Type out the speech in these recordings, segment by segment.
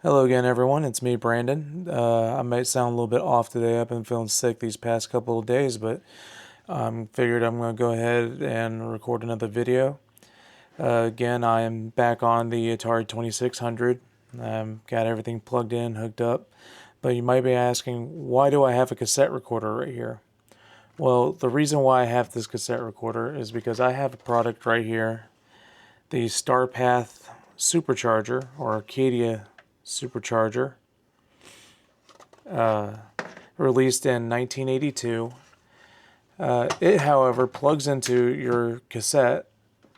Hello again, everyone. It's me, Brandon. I might sound a little bit off today. I've been feeling sick these past couple of days, but figured I'm going to go ahead and record another video. Again, I am back on the Atari 2600. Got everything plugged in, hooked up. But you might be asking, why do I have a cassette recorder right here? Well, the reason why I have this cassette recorder is because I have a product right here, the Starpath Supercharger, or Arcadia Supercharger, released in 1982. It, however, plugs into your cassette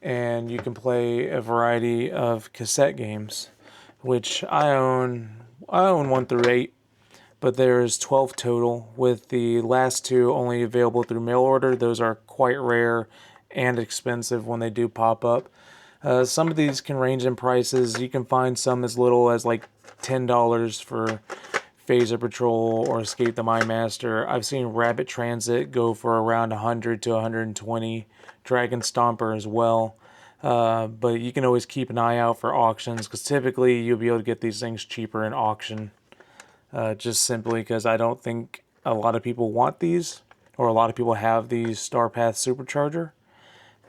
and you can play a variety of cassette games, which I own. I own 1 through 8, but there's 12 total, with the last two only available through mail order. Those are quite rare and expensive when they do pop up. Some of these can range in prices. You can find some as little as like $10 for Phaser Patrol or Escape the Mine Master. I've seen Rabbit Transit go for around 100 to 120. Dragon Stomper as well. But you can always keep an eye out for auctions, because typically you'll be able to get these things cheaper in auction. Just simply because I don't think a lot of people want these, or a lot of people have the Starpath Supercharger.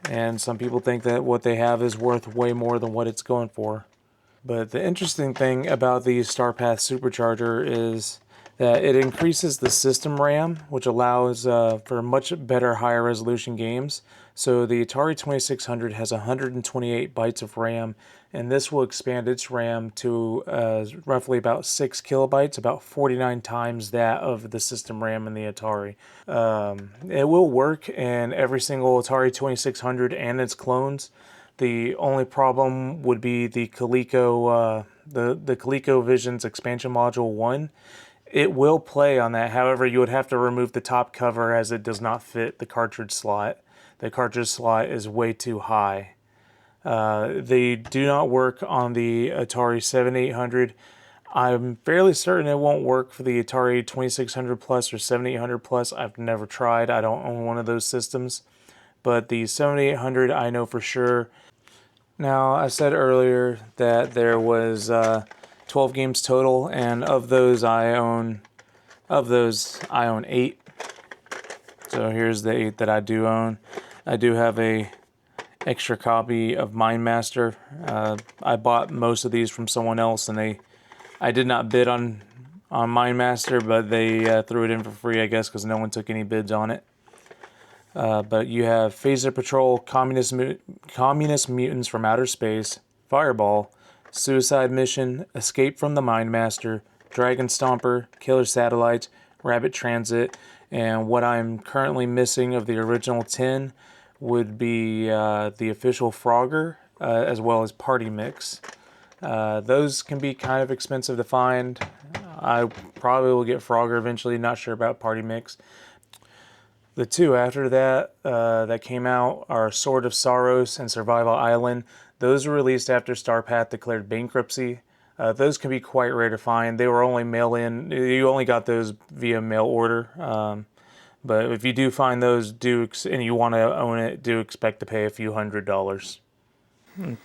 And some people think that what they have is worth way more than what it's going for. But the interesting thing about the Starpath Supercharger is that it increases the system RAM, which allows for much better higher resolution games. So the Atari 2600 has 128 bytes of RAM, and this will expand its RAM to roughly about 6 kilobytes, about 49 times that of the system RAM in the Atari. It will work in every single Atari 2600 and its clones. The only problem would be the ColecoVision's expansion module 1. It will play on that. However, you would have to remove the top cover as it does not fit the cartridge slot. The cartridge slot is way too high. They do not work on the Atari 7800. I'm fairly certain it won't work for the Atari 2600 Plus or 7800 Plus. I've never tried. I don't own one of those systems. But the 7800 I know for sure. Now, I said earlier that there was 12 games total, and of those I own 8. So here's the 8 that I do own. I do have a extra copy of Mine Master. I bought most of these from someone else, and I did not bid on Mine Master, but they threw it in for free, I guess, because no one took any bids on it. But you have Phaser Patrol, Communist Mutants from Outer Space, Fireball, Suicide Mission, Escape from the Mine Master, Dragon Stomper, Killer Satellite, Rabbit Transit, and what I'm currently missing of the original 10 would be the official Frogger, as well as Party Mix. Those can be kind of expensive to find. I probably will get Frogger eventually, not sure about Party Mix. The two after that that came out are Sword of Sorrows and Survival Island. Those were released after Starpath declared bankruptcy. Those can be quite rare to find. They were only mail-in. You only got those via mail order. But if you do find those, and you want to own it, do expect to pay a few $100s.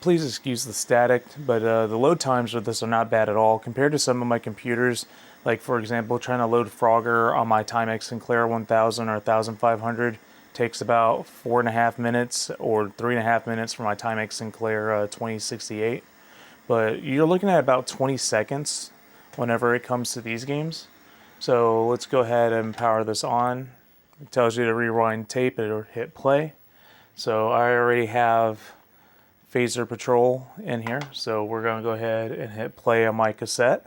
Please excuse the static, but the load times for this are not bad at all compared to some of my computers. Like, for example, trying to load Frogger on my Timex Sinclair 1000 or 1500 takes about 4.5 minutes, or 3.5 minutes for my Timex Sinclair 2068. But you're looking at about 20 seconds whenever it comes to these games. So let's go ahead and power this on. It tells you to rewind tape or hit play. So I already have Phaser Patrol in here, so we're going to go ahead and hit play on my cassette,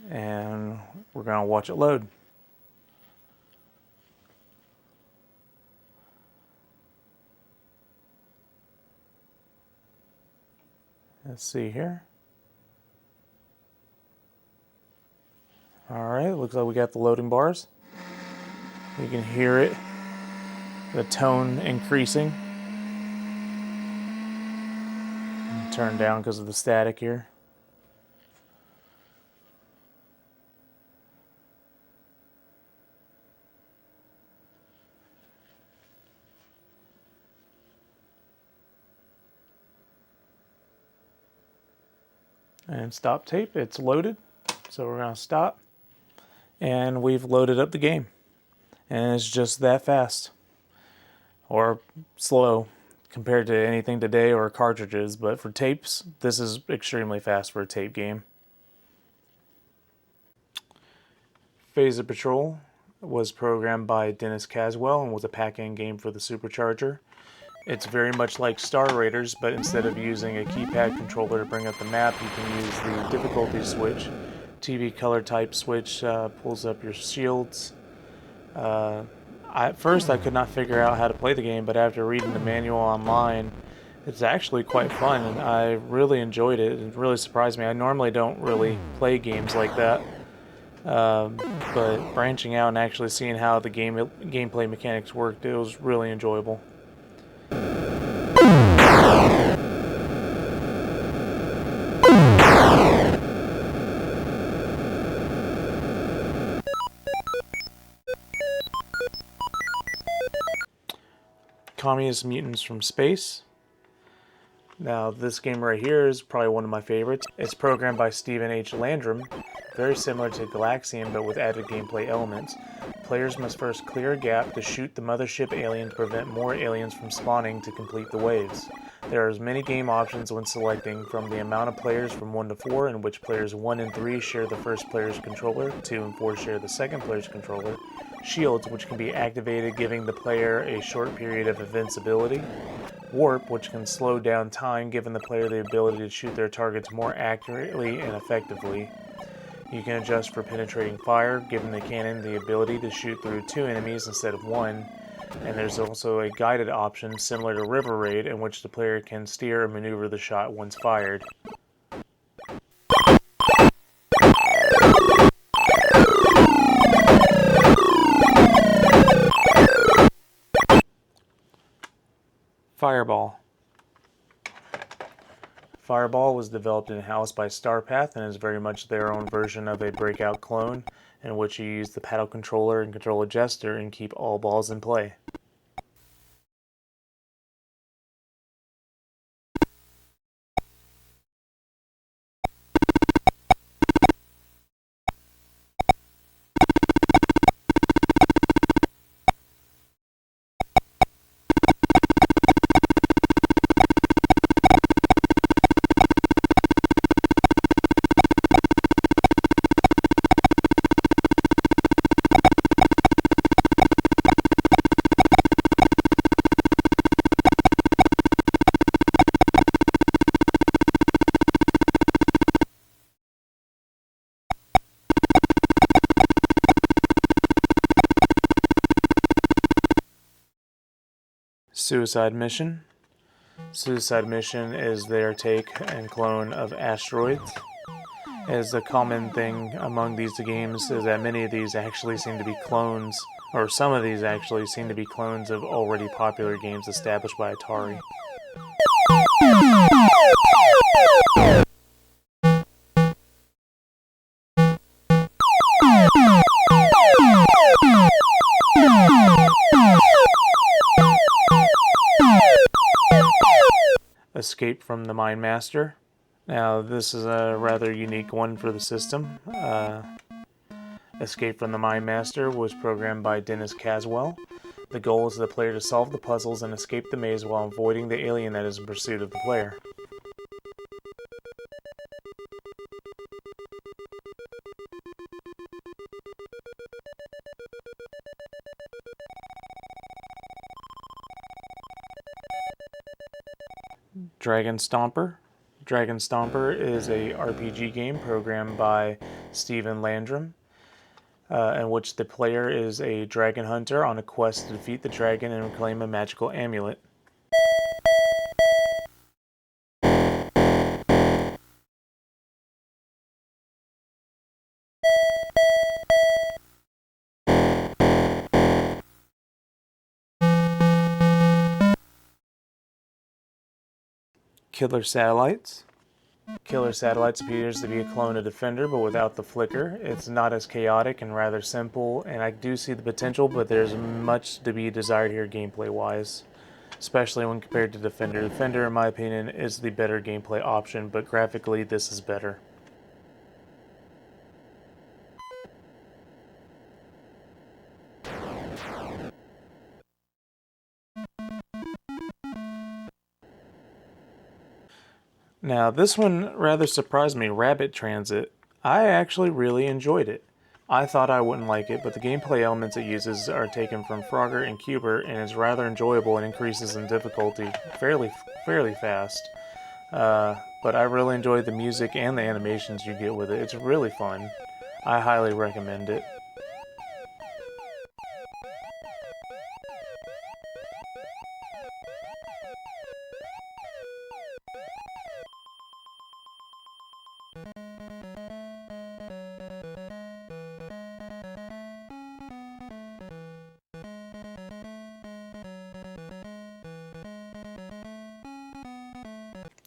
and we're going to watch it load. Let's see here. Alright, looks like we got the loading bars. You can hear it, the tone increasing. Turn down because of the static here. And stop tape, it's loaded. So we're going to stop. And we've loaded up the game. And it's just that fast. Or slow compared to anything today or cartridges. But for tapes, this is extremely fast for a tape game. Phaser Patrol was programmed by Dennis Caswell and was a pack-in game for the Supercharger. It's very much like Star Raiders, but instead of using a keypad controller to bring up the map, you can use the difficulty switch. TV color type switch pulls up your shields. At first I could not figure out how to play the game, but after reading the manual online, it's actually quite fun, and I really enjoyed it. It really surprised me. I normally don't really play games like that, but branching out and actually seeing how the gameplay mechanics worked, it was really enjoyable. Communist Mutants from Space. Now this game right here is probably one of my favorites. It's programmed by Stephen H. Landrum, very similar to Galaxian but with added gameplay elements. Players must first clear a gap to shoot the mothership alien to prevent more aliens from spawning to complete the waves. There are many game options when selecting, from the amount of players from 1 to 4, in which players 1 and 3 share the first player's controller, 2 and 4 share the second player's controller, shields, which can be activated giving the player a short period of invincibility, warp, which can slow down time giving the player the ability to shoot their targets more accurately and effectively. You can adjust for penetrating fire, giving the cannon the ability to shoot through 2 enemies instead of 1. And there's also a guided option similar to River Raid, in which the player can steer and maneuver the shot once fired. Fireball. Fireball was developed in-house by Starpath and is very much their own version of a breakout clone, in which you use the paddle controller and control a jester and keep all balls in play. Suicide Mission. Suicide Mission is their take and clone of Asteroids. As a common thing among these games is that many of these actually seem to be clones, or some of these actually seem to be clones of already popular games established by Atari. Escape from the Mine Master. Now this is a rather unique one for the system. Escape from the Mine Master was programmed by Dennis Caswell. The goal is for the player to solve the puzzles and escape the maze while avoiding the alien that is in pursuit of the player. Dragon Stomper. Dragon Stomper is a RPG game programmed by Stephen Landrum, in which the player is a dragon hunter on a quest to defeat the dragon and reclaim a magical amulet. Killer Satellites. Killer Satellites appears to be a clone of Defender, but without the flicker. It's not as chaotic and rather simple, and I do see the potential, but there's much to be desired here gameplay-wise. especially when compared to Defender. Defender, in my opinion, is the better gameplay option, but graphically this is better. Now, this one rather surprised me, Rabbit Transit. I actually really enjoyed it. I thought I wouldn't like it, but the gameplay elements it uses are taken from Frogger and Cubert, and it's rather enjoyable and increases in difficulty fairly fast. But I really enjoyed the music and the animations you get with it. It's really fun. I highly recommend it.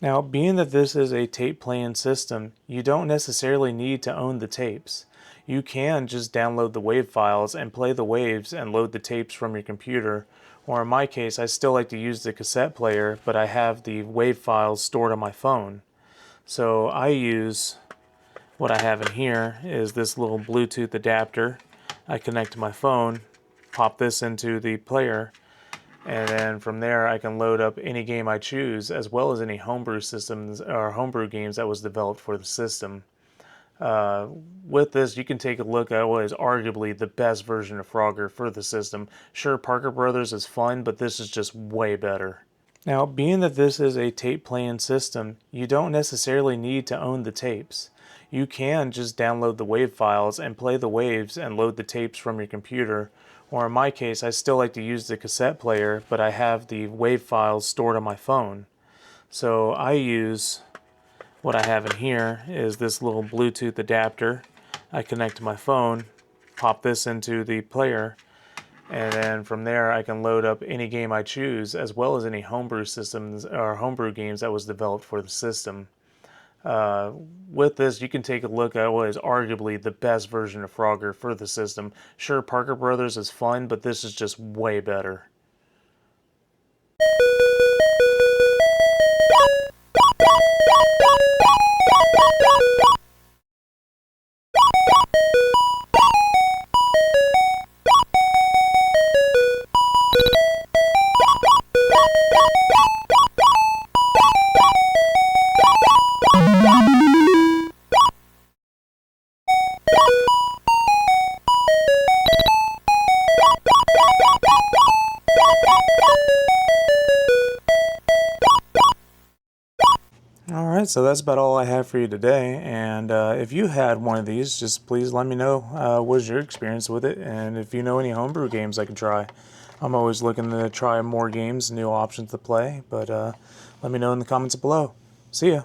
Now, being that this is a tape playing system, you don't necessarily need to own the tapes. You can just download the WAV files and play the waves and load the tapes from your computer. Or in my case, I still like to use the cassette player, but I have the WAV files stored on my phone. So I use, what I have in here is this little Bluetooth adapter. I connect to my phone, pop this into the player, and then from there I can load up any game I choose, as well as any homebrew systems or homebrew games that was developed for the system. With this, you can take a look at what is arguably the best version of Frogger for the system. Sure, Parker Brothers is fun, but this is just way better. Now, being that this is a tape playing system, you don't necessarily need to own the tapes. You can just download the WAV files and play the waves and load the tapes from your computer. Or in my case, I still like to use the cassette player, but I have the WAV files stored on my phone. So I use, what I have in here is this little Bluetooth adapter. I connect to my phone, pop this into the player, and then from there I can load up any game I choose, as well as any homebrew systems or homebrew games that was developed for the system. With this, you can take a look at what is arguably the best version of Frogger for the system. Sure, Parker Brothers is fun, but this is just way better. Alright, so that's about all I have for you today, and if you had one of these, just please let me know what was your experience with it, and if you know any homebrew games I can try. I'm always looking to try more games, new options to play, but let me know in the comments below. See ya!